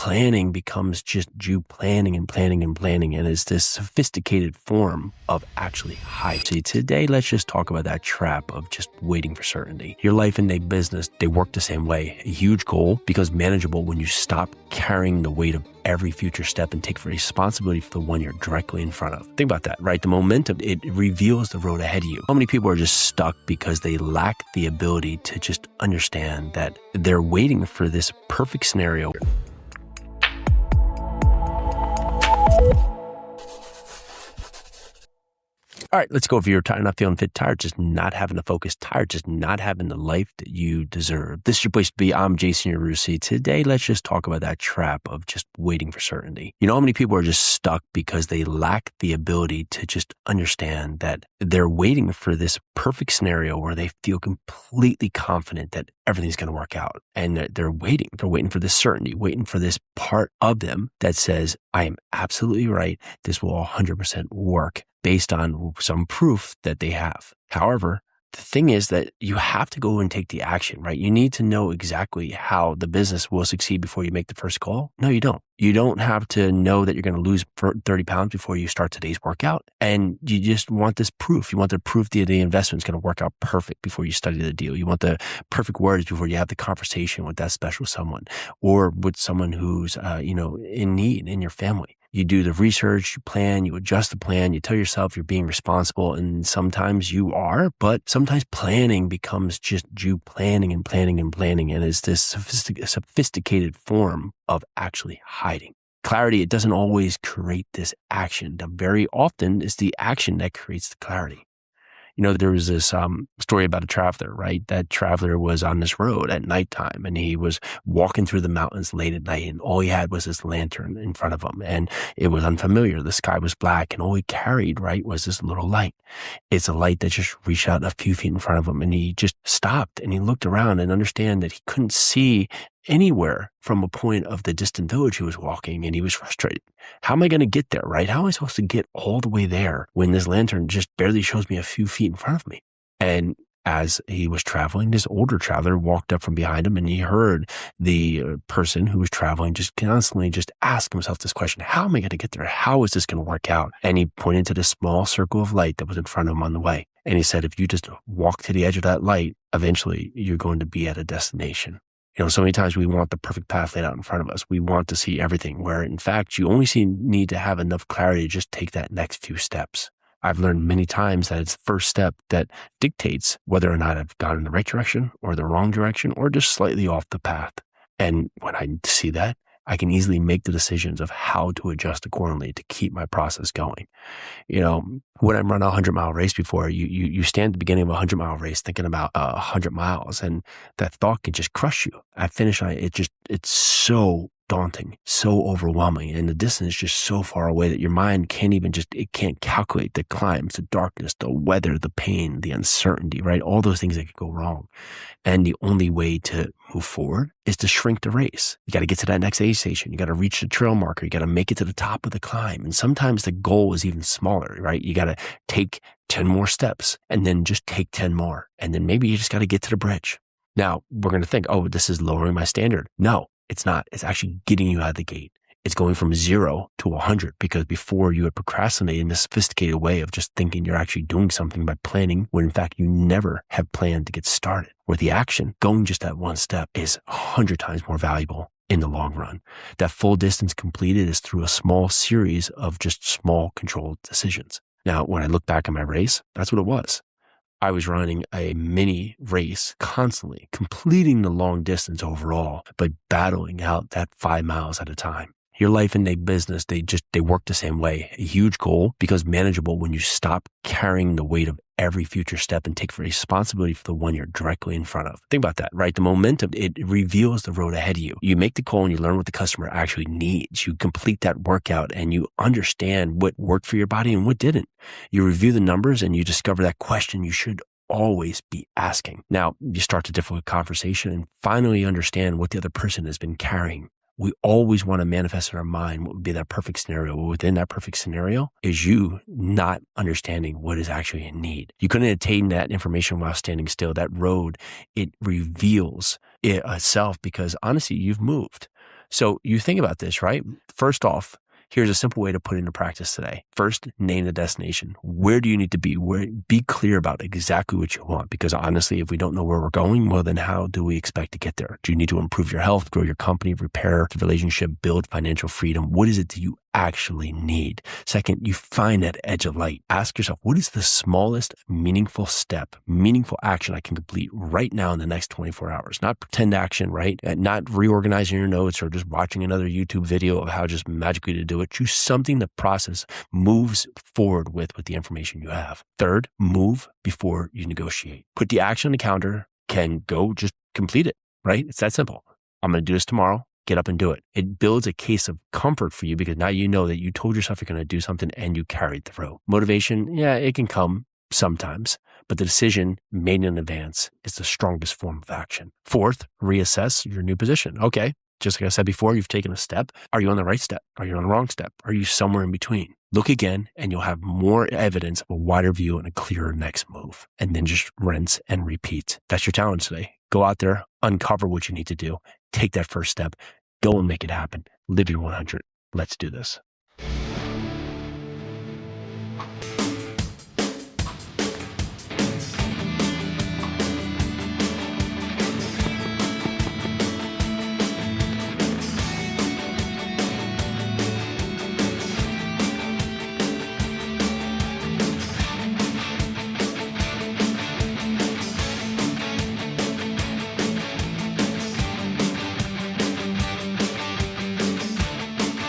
planning becomes just you planning and planning and planning, and it's this sophisticated form of actually hiding. See, today, let's just talk about that trap of just waiting for certainty. Your life and business, they work the same way. A huge goal becomes manageable when you stop carrying the weight of every future step and take responsibility for the one you're directly in front of. Think about that, right? The momentum, it reveals the road ahead of you. How many people are just stuck because they lack the ability to just understand that they're waiting for this perfect scenario? All right, let's go. If you're tired, not feeling fit, tired, just not having the focus, tired, just not having the life that you deserve. This is your place to be. I'm Jason Yarusi. Today, let's just talk about that trap of just waiting for certainty. You know how many people are just stuck because they lack the ability to just understand that they're waiting for this perfect scenario where they feel completely confident that everything's going to work out. And they're waiting for this certainty, waiting for this part of them that says, I am absolutely right. This will 100% work, based on some proof that they have. However, the thing is that you have to go and take the action, right? You need to know exactly how the business will succeed before you make the first call. No, you don't. You don't have to know that you're going to lose 30 pounds before you start today's workout. And you just want this proof. You want the proof that the investment is going to work out perfect before you study the deal. You want the perfect words before you have the conversation with that special someone or with someone who's, in need in your family. You do the research, you plan, you adjust the plan, you tell yourself you're being responsible, and sometimes you are, but sometimes planning becomes just you planning and planning and planning, and it's this sophisticated form of actually hiding. Clarity, it doesn't always create this action. Very often it's the action that creates the clarity. You know, there was this story about a traveler, right? That traveler was on this road at nighttime and he was walking through the mountains late at night and all he had was this lantern in front of him and it was unfamiliar. The sky was black and all he carried, right, was this little light. It's a light that just reached out a few feet in front of him and he just stopped and he looked around and understand that he couldn't see anywhere from a point of the distant village he was walking, and he was frustrated. How am I going to get there, right? How am I supposed to get all the way there when this lantern just barely shows me a few feet in front of me? And as he was traveling, this older traveler walked up from behind him and he heard the person who was traveling just constantly just ask himself this question: how am I going to get there? How is this going to work out? And he pointed to the small circle of light that was in front of him on the way. And he said, if you just walk to the edge of that light, eventually you're going to be at a destination. You know, so many times we want the perfect path laid out in front of us. We want to see everything, where in fact, you only need to have enough clarity to just take that next few steps. I've learned many times that it's the first step that dictates whether or not I've gone in the right direction or the wrong direction or just slightly off the path. And when I see that, I can easily make the decisions of how to adjust accordingly to keep my process going. You know, when I run a 100-mile race before, you stand at the beginning of a 100-mile race thinking about 100 miles, and that thought can just crush you. I finish, it's so daunting, so overwhelming, and the distance is just so far away that your mind it can't calculate the climbs, the darkness, the weather, the pain, the uncertainty, right? All those things that could go wrong. And the only way to move forward is to shrink the race. You got to get to that next aid station. You got to reach the trail marker. You got to make it to the top of the climb. And sometimes the goal is even smaller, right? You got to take 10 more steps and then just take 10 more. And then maybe you just got to get to the bridge. Now we're going to think, oh, this is lowering my standard. No, it's not. It's actually getting you out of the gate. It's going from 0 to 100 because before you had procrastinated in a sophisticated way of just thinking you're actually doing something by planning when in fact you never have planned to get started. Where the action, going just that one step, is 100 times more valuable in the long run. That full distance completed is through a small series of just small controlled decisions. Now, when I look back at my race, that's what it was. I was running a mini race constantly, completing the long distance overall, but battling out that 5 miles at a time. Your life and business, they work the same way. A huge goal becomes manageable when you stop carrying the weight of every future step and take responsibility for the one you're directly in front of. Think about that, right? The momentum, it reveals the road ahead of you. You make the call and you learn what the customer actually needs. You complete that workout and you understand what worked for your body and what didn't. You review the numbers and you discover that question you should always be asking. Now, you start the difficult conversation and finally understand what the other person has been carrying. We always want to manifest in our mind what would be that perfect scenario. Well, within that perfect scenario is you not understanding what is actually in need. You couldn't attain that information while standing still. That road, it reveals itself because honestly, you've moved. So you think about this, right? First off, here's a simple way to put it into practice today. First, name the destination. Where do you need to be? Be clear about exactly what you want. Because honestly, if we don't know where we're going, well, then how do we expect to get there? Do you need to improve your health, grow your company, repair the relationship, build financial freedom? What is it that you actually need? Second, you find that edge of light. Ask yourself, what is the smallest meaningful step, meaningful action I can complete right now in the next 24 hours? Not pretend action, right? Not reorganizing your notes or just watching another YouTube video of how just magically to do it. Choose something the process moves forward with the information you have. Third, move before you negotiate. Put the action on the calendar, can go just complete it, right? It's that simple. I'm going to do this tomorrow. Get up and do it. It builds a case of comfort for you because now you know that you told yourself you're going to do something and you carried through. Motivation, yeah, it can come sometimes, but the decision made in advance is the strongest form of action. Fourth, reassess your new position. Okay, just like I said before, you've taken a step. Are you on the right step? Are you on the wrong step? Are you somewhere in between? Look again and you'll have more evidence of a wider view and a clearer next move. And then just rinse and repeat. That's your challenge today. Go out there, uncover what you need to do. Take that first step, go and make it happen. Live your 100. Let's do this.